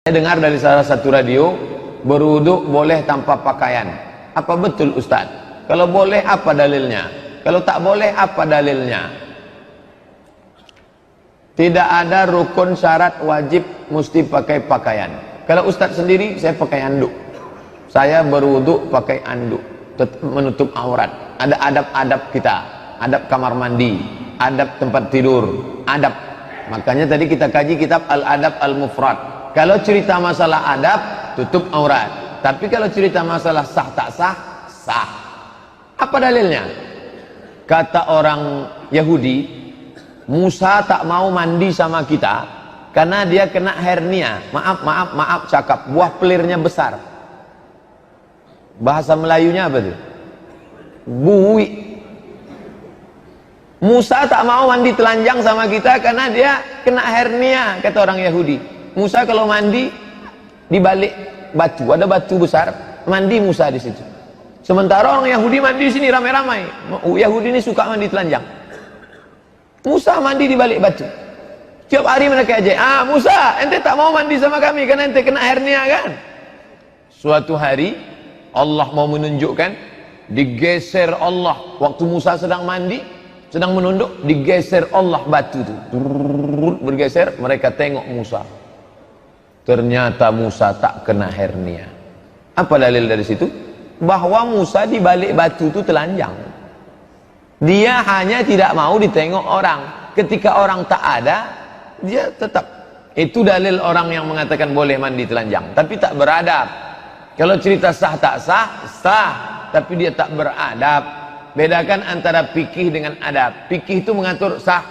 Saya dengar dari salah satu radio, berwudu boleh tanpa pakaian. Apa betul Ustaz? Kalau boleh apa dalilnya? Kalau tak boleh apa dalilnya? Tidak ada rukun syarat wajib mesti pakai pakaian. Kalau Ustaz sendiri saya pakai anduk. Saya berwudu pakai anduk, menutup aurat. Ada adab-adab kita, adab kamar mandi, adab tempat tidur, adab. Makanya tadi kita kaji kitab Al-Adab Al-Mufrad. Kalau cerita masalah adab, tutup aurat. Tapi kalau cerita masalah sah tak sah, sah. Apa dalilnya? Kata orang Yahudi, Musa tak mau mandi sama kita karena dia kena hernia. Maaf cakap, buah pelirnya besar. Bahasa Melayunya apa tuh? Bui. Musa tak mau mandi telanjang sama kita karena dia kena hernia, kata orang Yahudi. Musa kalau mandi di balik batu, ada batu besar, mandi Musa di situ. Sementara orang Yahudi mandi di sini ramai-ramai. Yahudi ini suka mandi telanjang. Musa mandi di balik batu. Tiap hari mereka aja, Musa, ente tak mau mandi sama kami karena ente kena hernia kan? Suatu hari Allah mau menunjukkan, digeser Allah waktu Musa sedang mandi, sedang menunduk, digeser Allah batu itu. Bergeser, mereka tengok Musa. Ternyata Musa tak kena hernia. Apa dalil dari situ? Bahwa Musa di balik batu itu telanjang. Dia hanya tidak mau ditengok orang. Ketika orang tak ada, dia tetap. Itu dalil orang yang mengatakan boleh mandi telanjang, tapi tak beradab. Kalau cerita sah tak sah, sah, tapi dia tak beradab. Bedakan antara fikih dengan adab. Fikih itu mengatur sah,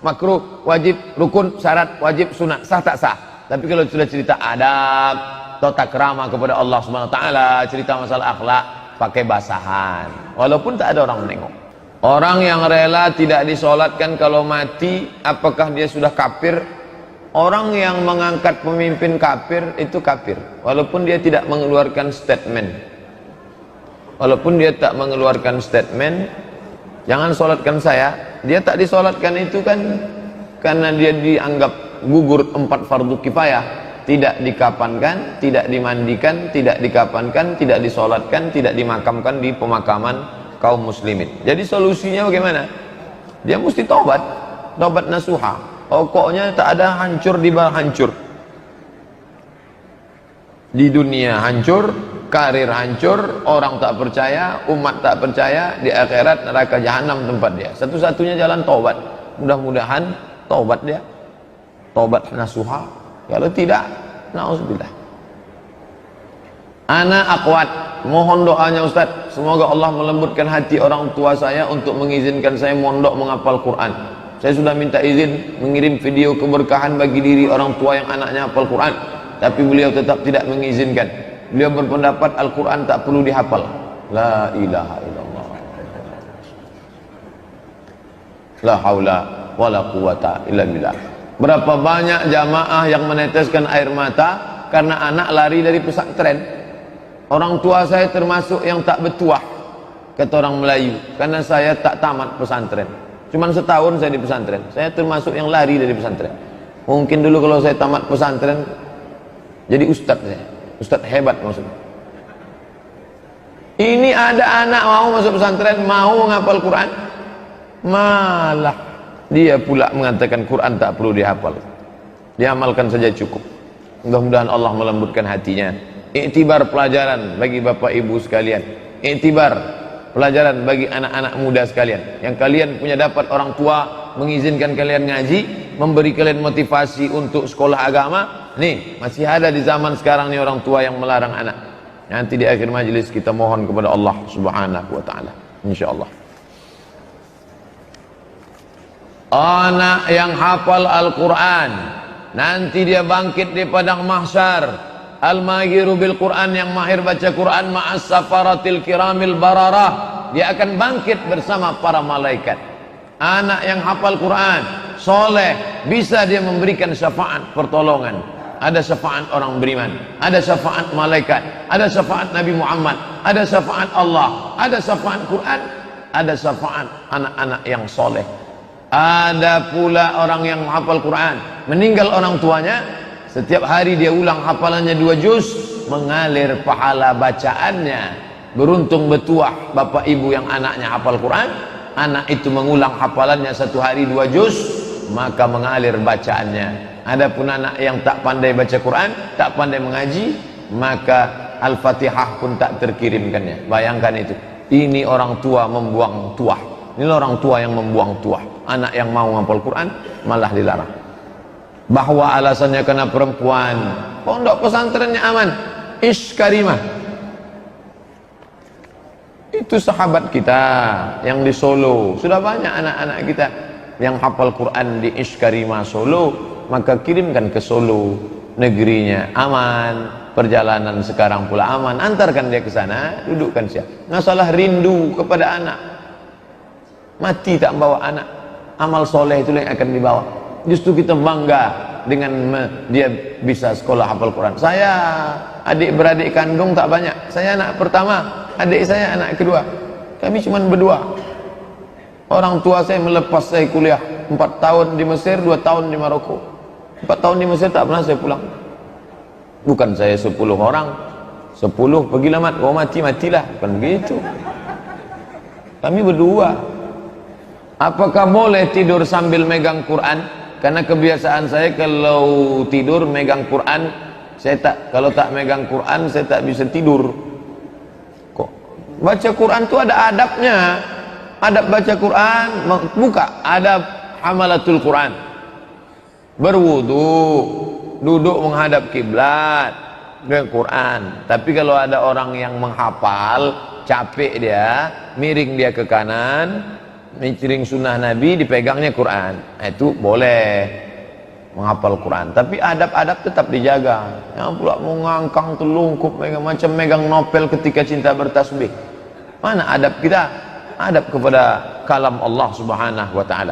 makruh, wajib, rukun, syarat, wajib, sunat, sah tak sah. Tapi kalau sudah cerita adab, tata krama kepada Allah Subhanahu wa taala, cerita masalah akhlak, pakai basahan. Walaupun tak ada orang menengok. Orang yang rela tidak disolatkan kalau mati, apakah dia sudah kafir? Orang yang mengangkat pemimpin kafir itu kafir, walaupun dia tidak mengeluarkan statement. Walaupun dia tak mengeluarkan statement, jangan solatkan saya. Dia tak disolatkan itu kan karena dia dianggap gugur 4 fardu kifayah, tidak dikapankan, tidak dimandikan, tidak dikapankan, tidak disolatkan, tidak dimakamkan di pemakaman kaum muslimin. Jadi solusinya bagaimana? Dia mesti taubat, taubat nasuha. Pokoknya tak ada hancur di bawah hancur. Di dunia hancur, karir hancur, orang tak percaya, umat tak percaya, di akhirat neraka jahanam tempat dia. Satu-satunya jalan taubat. Mudah-mudahan taubat dia. Taubat nasuha. Kalau tidak, na'udzubillah. Ana akwat, mohon doanya Ustaz, semoga Allah melembutkan hati orang tua saya untuk mengizinkan saya mondok menghafal Quran. Saya sudah minta izin mengirim video keberkahan bagi diri orang tua yang anaknya hafal Quran, tapi beliau tetap tidak mengizinkan. Beliau berpendapat Al-Quran tak perlu dihafal. La ilaha illallah. La haula wala quwata illa billah. Berapa banyak jamaah yang meneteskan air mata karena anak lari dari pesantren. Orang tua saya termasuk yang tak bertuah, kata orang Melayu, karena saya tak tamat pesantren. Cuman setahun saya di pesantren. Saya termasuk yang lari dari pesantren. Mungkin dulu kalau saya tamat pesantren jadi ustadz saya. Ustadz hebat maksudnya. Ini ada anak mau masuk pesantren, mau menghafal Quran, malah dia pula mengatakan Quran tak perlu dihafal, diamalkan saja cukup. Mudah-mudahan Allah melembutkan hatinya. Iktibar pelajaran bagi bapak ibu sekalian, iktibar pelajaran bagi anak-anak muda sekalian. Yang kalian punya dapat orang tua mengizinkan kalian ngaji, memberi kalian motivasi untuk sekolah agama. Nih, masih ada di zaman sekarang nih orang tua yang melarang anak. Nanti di akhir majelis kita mohon kepada Allah Subhanahu wa taala, insyaallah. Anak yang hafal Al-Quran, nanti dia bangkit di padang mahsyar. Al-mahiru bil Quran, yang mahir baca Quran, ma'as safaratil kiramil bararah, dia akan bangkit bersama para malaikat. Anak yang hafal Quran, soleh, bisa dia memberikan syafaat pertolongan. Ada syafaat orang beriman, ada syafaat malaikat, ada syafaat Nabi Muhammad, ada syafaat Allah, ada syafaat Quran, ada syafaat anak-anak yang soleh. Ada pula orang yang menghafal Quran, meninggal orang tuanya, Setiap hari dia ulang hafalannya 2 juz, mengalir pahala bacaannya. Beruntung betuah bapak ibu yang anaknya hafal Quran, anak itu mengulang hafalannya 1 hari 2 juz, maka mengalir bacaannya. Adapun anak yang tak pandai baca Quran, tak pandai mengaji, maka Al-Fatihah pun tak terkirimkannya. Bayangkan itu. Ini orang tua membuang tuah. Ini orang tua yang membuang tuah. Anak yang mau menghafal Quran malah dilarang. Bahwa alasannya karena perempuan. Pondok pesantrennya aman. Ish karimah. Itu sahabat kita yang di Solo. Sudah banyak anak-anak kita yang hafal Quran di Ish karimah Solo. Maka kirimkan ke Solo, negerinya aman. Perjalanan sekarang pula aman. Antarkan dia ke sana, dudukkan dia. Masalah rindu kepada anak. Mati tak membawa anak. Amal soleh itu yang akan dibawa. Justru kita bangga dengan dia bisa sekolah hafal Quran. Saya adik-beradik kandung tak banyak. Saya anak pertama, adik saya anak kedua. Kami cuma berdua. Orang tua saya melepas saya kuliah 4 tahun di Mesir, 2 tahun di Maroko. 4 tahun di Mesir tak pernah saya pulang. Bukan saya 10 orang, 10 pergilah mat, oh matilah, bukan begitu. Kami berdua. Apakah boleh tidur sambil megang Quran? Karena kebiasaan saya kalau tidur megang Quran, kalau tak megang Quran saya tak bisa tidur. Kok baca Quran itu ada adabnya. Adab baca Quran, buka adab hamalatul Quran. Berwudu, duduk menghadap kiblat dengan Quran. Tapi kalau ada orang yang menghafal, capek dia, miring dia ke kanan, miring sunnah Nabi, dipegangnya Quran. Itu boleh menghafal Quran. Tapi adab-adab tetap dijaga. Yang pula mengangkang telungkup, macam megang novel ketika cinta bertasbih. Mana adab kita? Adab kepada kalam Allah Subhanahu wa ta'ala.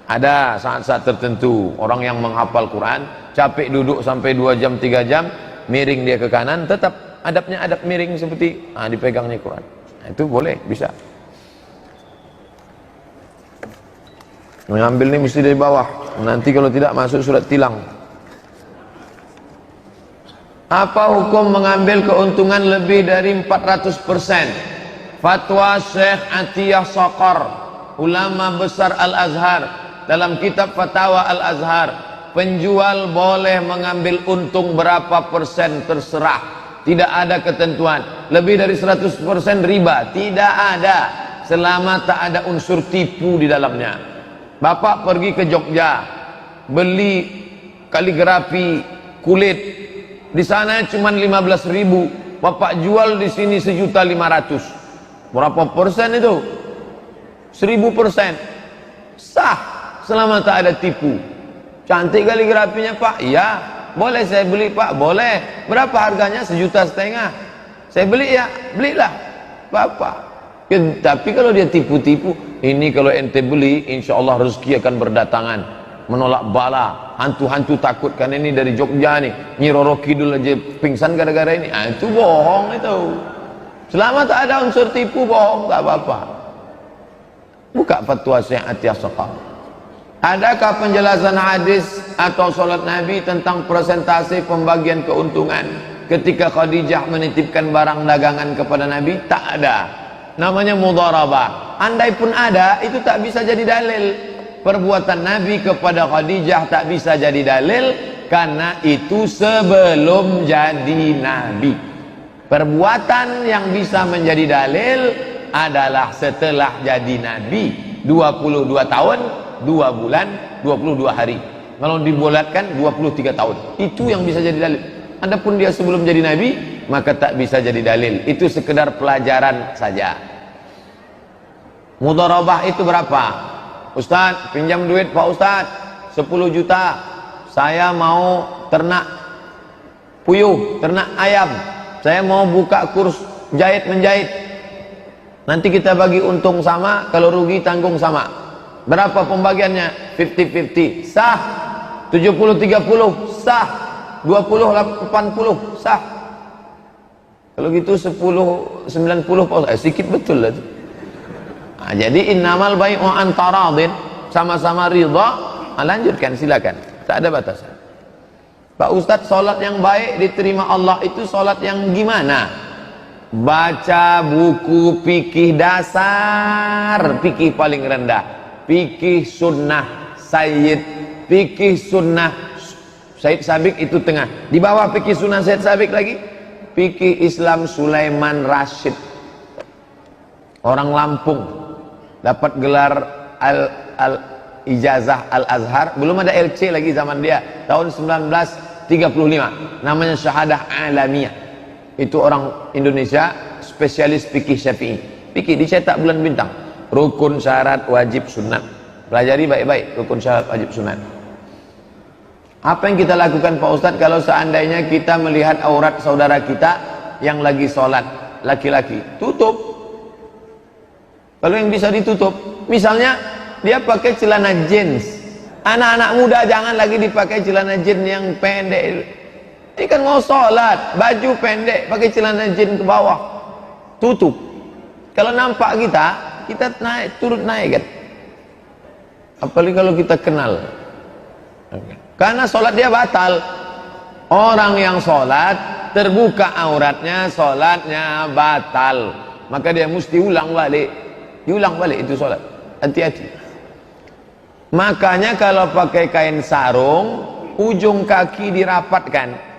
Ada saat-saat tertentu orang yang menghafal Quran capek duduk sampai 2 jam 3 jam, miring dia ke kanan, tetap adabnya adab miring seperti dipegangnya Quran. Itu boleh, bisa. Mengambil ini mesti dari bawah. Nanti kalau tidak masuk surat tilang. Apa hukum mengambil keuntungan lebih dari 400%? Fatwa Syekh Atiyah Saqar, ulama besar Al-Azhar, dalam kitab Fatwa Al-Azhar, penjual boleh mengambil untung berapa persen terserah, tidak ada ketentuan. Lebih dari 100% riba, tidak ada, selama tak ada unsur tipu di dalamnya. Bapak pergi ke Jogja beli kaligrafi kulit, di sana cuma 15.000, Bapak jual di sini 1.500.000. Berapa persen itu? 1000%. Sah selama tak ada tipu. Cantik kaligrafinya Pak? Iya. Boleh saya beli Pak? Boleh. Berapa harganya? 1,5 juta. Saya beli ya? Belilah Bapak. Ya, tapi kalau dia tipu-tipu, ini kalau ente beli, insya Allah rezeki akan berdatangan. Menolak bala, hantu-hantu takut karena ini dari Jogja nih, Nyi Roro Kidul aja pingsan gara-gara ini. Itu bohong itu. Selama tak ada unsur tipu, bohong, tak apa-apa. Buka fatwa Syekh Atiyah Saqar. Adakah penjelasan hadis atau salat Nabi tentang persentase pembagian keuntungan ketika Khadijah menitipkan barang dagangan kepada Nabi? Tak ada. Namanya mudharabah. Andai pun ada, itu tak bisa jadi dalil. Perbuatan Nabi kepada Khadijah tak bisa jadi dalil karena itu sebelum jadi Nabi. Perbuatan yang bisa menjadi dalil adalah setelah jadi Nabi, 22 tahun 2 bulan 22 hari. Kalau dibulatkan 23 tahun, itu yang bisa jadi dalil. Adapun dia sebelum jadi Nabi, maka tak bisa jadi dalil. Itu sekedar pelajaran saja. Mudharabah itu berapa? Ustaz, pinjam duit Pak Ustaz 10 juta. Saya mau ternak puyuh, ternak ayam. Saya mau buka kurs jahit menjahit. Nanti kita bagi untung sama, kalau rugi tanggung sama. Berapa pembagiannya? 50-50. Sah. 70-30 sah. 20-80 sah. Kalau gitu 10-90 sedikit betul lah itu. Nah, jadi innamal bai'u an taradin, sama-sama ridha. Lanjutkan silakan. Tak ada batasan. Pak Ustadz, sholat yang baik diterima Allah itu sholat yang gimana? Baca buku fikih dasar, fikih paling rendah, fikih sunnah Sayyid, fikih sunnah Said Sabiq itu tengah. Di bawah fikih sunnah Said Sabiq lagi, fikih Islam Sulaiman Rashid. Orang Lampung, dapat gelar Ijazah Al-Azhar, belum ada LC lagi zaman dia, tahun 1935, namanya Syahadah Alamiah. Itu orang Indonesia, spesialis fikih Syafi'i. Fikih dicetak bulan bintang, rukun syarat wajib sunat. Pelajari baik-baik rukun syarat wajib sunat. Apa yang kita lakukan Pak Ustadz kalau seandainya kita melihat aurat saudara kita yang lagi sholat, laki-laki? Tutup. Kalau yang bisa ditutup, misalnya dia pakai celana jeans. Anak-anak muda jangan lagi dipakai celana jeans yang pendek. Ini kan mau sholat, baju pendek, pakai celana jeans ke bawah, tutup. Kalau nampak kita naik, turut naik kan. Apalagi kalau kita kenal. Karena sholat dia batal. Orang yang sholat terbuka auratnya, sholatnya batal. Maka dia mesti ulang balik. Diulang balik itu sholat. Hati-hati. Makanya kalau pakai kain sarung, ujung kaki dirapatkan.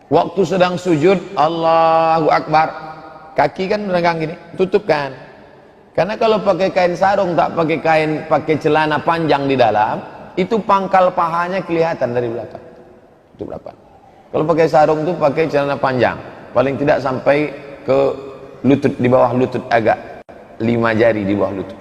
Waktu sedang sujud, Allahu Akbar, kaki kan meregang gini, tutupkan. Karena kalau pakai kain sarung, tak pakai celana panjang di dalam, itu pangkal pahanya kelihatan dari belakang. Itu berapa? Kalau pakai sarung tuh pakai celana panjang, paling tidak sampai ke lutut, di bawah lutut, agak 5 jari di bawah lutut.